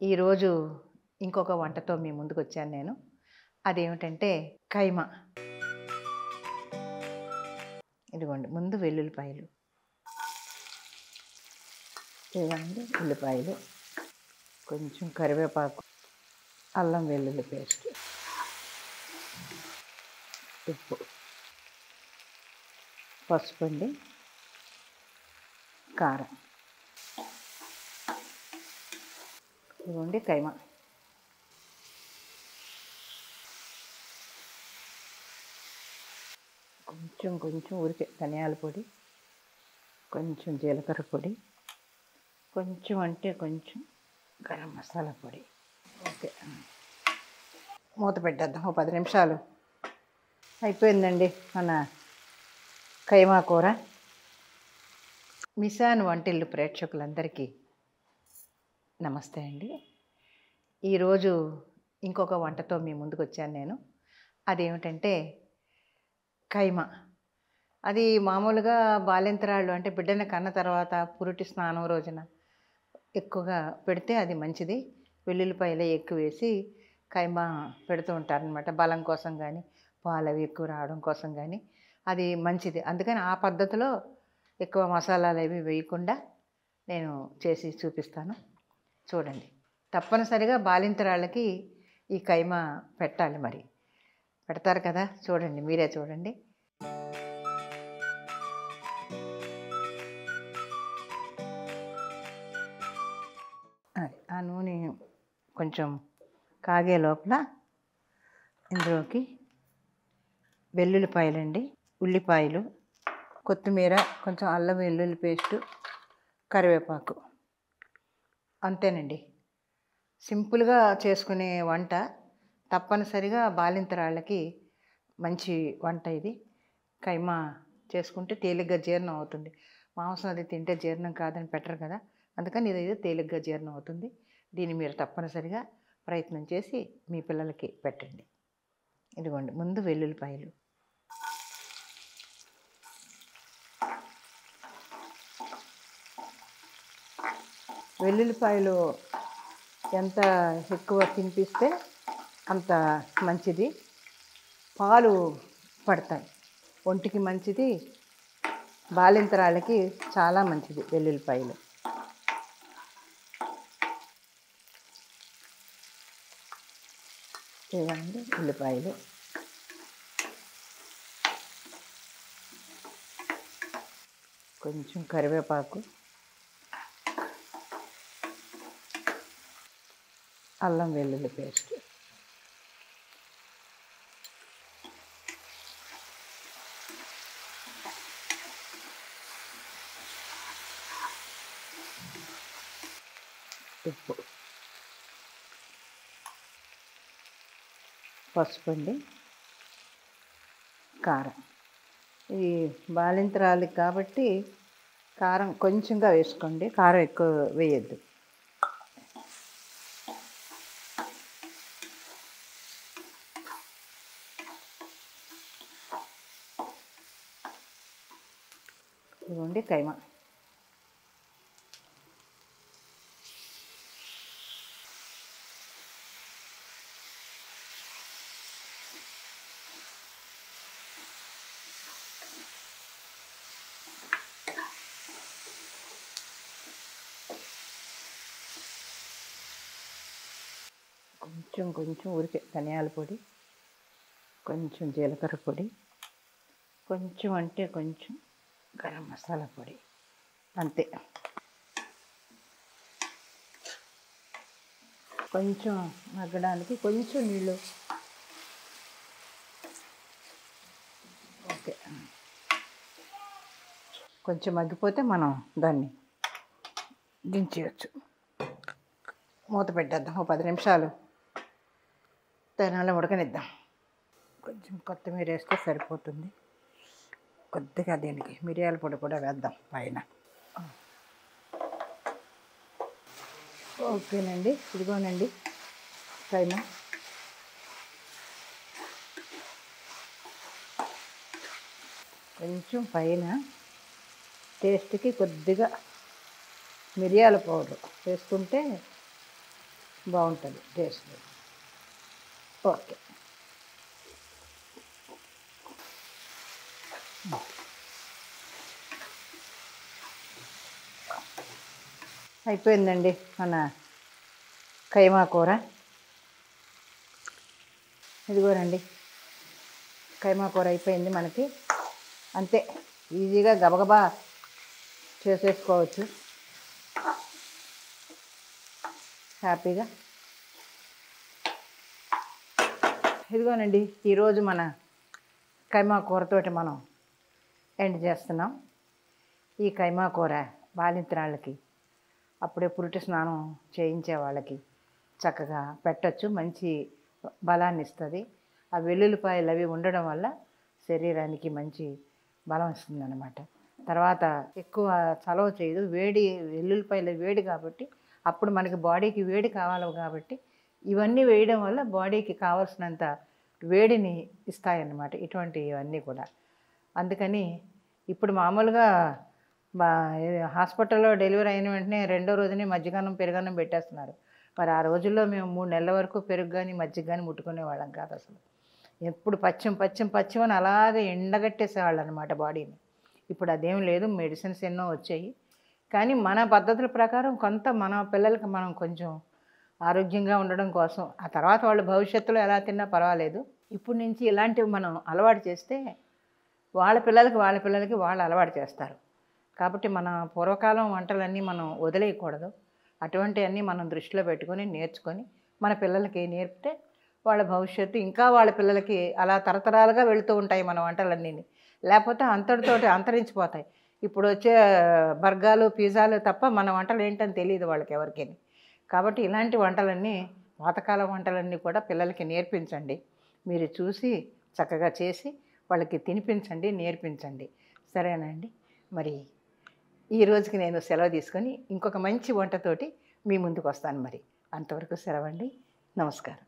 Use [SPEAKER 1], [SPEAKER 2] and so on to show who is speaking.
[SPEAKER 1] ఈరోజు ఇంకొక వంటతో మీ ముందుకొచ్చాను నేను. అదేమిటంటే కైమా. ఇదిగోండి ముందు వెల్లుల్లిపాయలు. ఇదిగోండి ఉల్లిపాయలు, కొంచెం కరివేపాకు, అల్లం వెల్లుల్లి పేస్ట్, ఉప్పు, పసుపు అండి, కారం. ఇదిగోండి కైమా. కొంచెం ఊరికే ధనియాల పొడి, కొంచెం జీలకర్ర పొడి, కొంచెం గరం మసాలా పొడి. ఓకే, మూత పెట్టేద్దాం. 10 నిమిషాలు అయిపోయిందండి మన కైమా కూర. మిసాన్ వంటిల్లు ప్రేక్షకులందరికీ నమస్తే అండి. ఈరోజు ఇంకొక వంటతో మీ ముందుకు వచ్చాను నేను. అదేమిటంటే కైమా. అది మామూలుగా బాలింతరాళ్ళు అంటే బిడ్డని కన్న తర్వాత పురిటి స్నానం రోజున ఎక్కువగా పెడితే అది మంచిది. వెల్లుల్లిపాయలు ఎక్కువ వేసి కైమా పెడుతూ ఉంటారనమాట. బలం కోసం కానీ పాలు అవి ఎక్కువ రావడం కోసం కానీ అది మంచిది. అందుకని ఆ పద్ధతిలో ఎక్కువ మసాలాలు అవి వేయకుండా నేను చేసి చూపిస్తాను, చూడండి. తప్పనిసరిగా బాలింతరాళ్ళకి ఈ కైమా పెట్టాలి. మరి పెడతారు కదా, చూడండి, మీరే చూడండి. ఆ నూనె కొంచెం కాగే లోపల ఇందులోకి వెల్లుల్లిపాయలండి, ఉల్లిపాయలు, కొత్తిమీర, కొంచెం అల్లం వెల్లుల్లి పేస్టు, కరివేపాకు. అంతేనండి, సింపుల్గా చేసుకునే వంట. తప్పనిసరిగా బాలింతరాళ్ళకి మంచి వంట ఇది. కైమా చేసుకుంటే తేలిగ్గా జీర్ణం అవుతుంది. మాంసం అది తింటే జీర్ణం కాదని పెట్టరు కదా, అందుకని ఇది తేలిగ్గా జీర్ణం అవుతుంది. దీన్ని మీరు తప్పనిసరిగా ప్రయత్నం చేసి మీ పిల్లలకి పెట్టండి. ఇదిగోండి ముందు వెల్లుల్లిపాయలు. వెల్లుల్లిపాయలు ఎంత ఎక్కువ తినిపిస్తే అంత మంచిది. పాలు పడతాయి, ఒంటికి మంచిది, బాలింతరాళ్ళకి చాలా మంచిది వెల్లుల్లిపాయలు. ఇవ్వండి ఉల్లిపాయలు, కొంచెం కరివేపాకు, అల్లం వెల్లుల్లి పేస్ట్, ఉప్పు, పసుపు అండి, కారం. ఈ బాలింతరాలకి కాబట్టి కారం కొంచెంగా వేసుకోండి, కారం ఎక్కువ వేయద్దు. ఇదిగోండి కైమా. కొంచెం ఊరికే ధనియాల పొడి, కొంచెం జీలకర్ర పొడి, కొంచెం గరం మసాలా పొడి. అంతే. కొంచెం మగ్గడానికి కొంచెం నీళ్ళు. ఓకే, కొంచెం మగ్గిపోతే మనం దాన్ని దించేయచ్చు. మూత పెట్టేద్దాం. 10 నిమిషాలు దానివల్ల ఉడకనిద్దాం. కొంచెం కొత్తిమీర వేస్తే సరిపోతుంది. కొద్దిగా దీనికి మిరియాల పొడి కూడా వేద్దాం పైన. ఓకేనండి, ఇదిగోనండి కైమా. కొంచెం పైన టేస్ట్కి కొద్దిగా మిరియాల పౌడర్ వేసుకుంటే బాగుంటుంది టేస్ట్. ఓకే. అయిపోయిందండి మన కైమా కూర. ఇదిగోనండి కైమా కూర అయిపోయింది మనకి. అంతే, ఈజీగా గబగబా చేసేసుకోవచ్చు హ్యాపీగా. ఇదిగోనండి ఈరోజు మన కైమా కూరతోటి మనం ఎండ్ చేస్తున్నాం. ఈ కైమా కూర బాలింతరాళ్ళకి, అప్పుడే పురిటి స్నానం చేయించే వాళ్ళకి చక్కగా పెట్టచ్చు, మంచి బలాన్ని ఇస్తుంది. ఆ వెల్లుల్లిపాయలు అవి ఉండడం వల్ల శరీరానికి మంచి బలం ఇస్తుందన్నమాట. తర్వాత ఎక్కువ చలవ చేయదు, వేడి, వెల్లుల్లిపాయలు వేడి కాబట్టి అప్పుడు మనకి బాడీకి వేడి కావాలి కాబట్టి ఇవన్నీ వేయడం వల్ల బాడీకి కావాల్సినంత వేడిని ఇస్తాయన్నమాట ఇటువంటివన్నీ కూడా. అందుకని ఇప్పుడు మామూలుగా హాస్పిటల్లో డెలివరీ అయిన వెంటనే రెండో రోజునే మజ్జిగన్నం పెరుగన్నం పెట్టేస్తున్నారు. మరి ఆ రోజుల్లో మేము 3 నెలల వరకు పెరుగు కానీ మజ్జిగ కానీ ముట్టుకునేవాళ్ళం కాదు అసలు. ఎప్పుడు పచ్చిం అని అలాగే ఎండగట్టేసేవాళ్ళు అనమాట బాడీని. ఇప్పుడు అదేం లేదు, మెడిసిన్స్ ఎన్నో వచ్చాయి. కానీ మన పద్ధతుల ప్రకారం కొంత మన పిల్లలకి మనం కొంచెం ఆరోగ్యంగా ఉండడం కోసం, ఆ తర్వాత వాళ్ళు భవిష్యత్తులో ఎలా తిన్నా పర్వాలేదు, ఇప్పటి నుంచి ఇలాంటివి మనం అలవాటు చేస్తే వాళ్ళ పిల్లలకి వాళ్ళు అలవాటు చేస్తారు. కాబట్టి మన పూర్వకాలం వంటలన్నీ మనం వదిలేయకూడదు. అటువంటివన్నీ మనం దృష్టిలో పెట్టుకొని నేర్చుకొని మన పిల్లలకి నేర్పితే వాళ్ళ భవిష్యత్తు ఇంకా వాళ్ళ పిల్లలకి అలా తరతరాలుగా వెళుతూ ఉంటాయి మన వంటలన్నీ. లేకపోతే అంతటితోటి అంతరించిపోతాయి. ఇప్పుడు వచ్చే బర్గాలు పిజ్జాలు తప్ప మన వంటలు ఏంటని తెలియదు వాళ్ళకి ఎవరికి. కాబట్టి ఇలాంటి వంటలన్నీ, పాతకాలం వంటలన్నీ కూడా పిల్లలకి నేర్పించండి. మీరు చూసి చక్కగా చేసి వాళ్ళకి తినిపించండి, నేర్పించండి. సరేనండి. మరి ఈ రోజుకి నేను సెలవు తీసుకొని ఇంకొక మంచి వంటతోటి మీ ముందుకు వస్తాను. మరి అంతవరకు సెలవండి. నమస్కారం.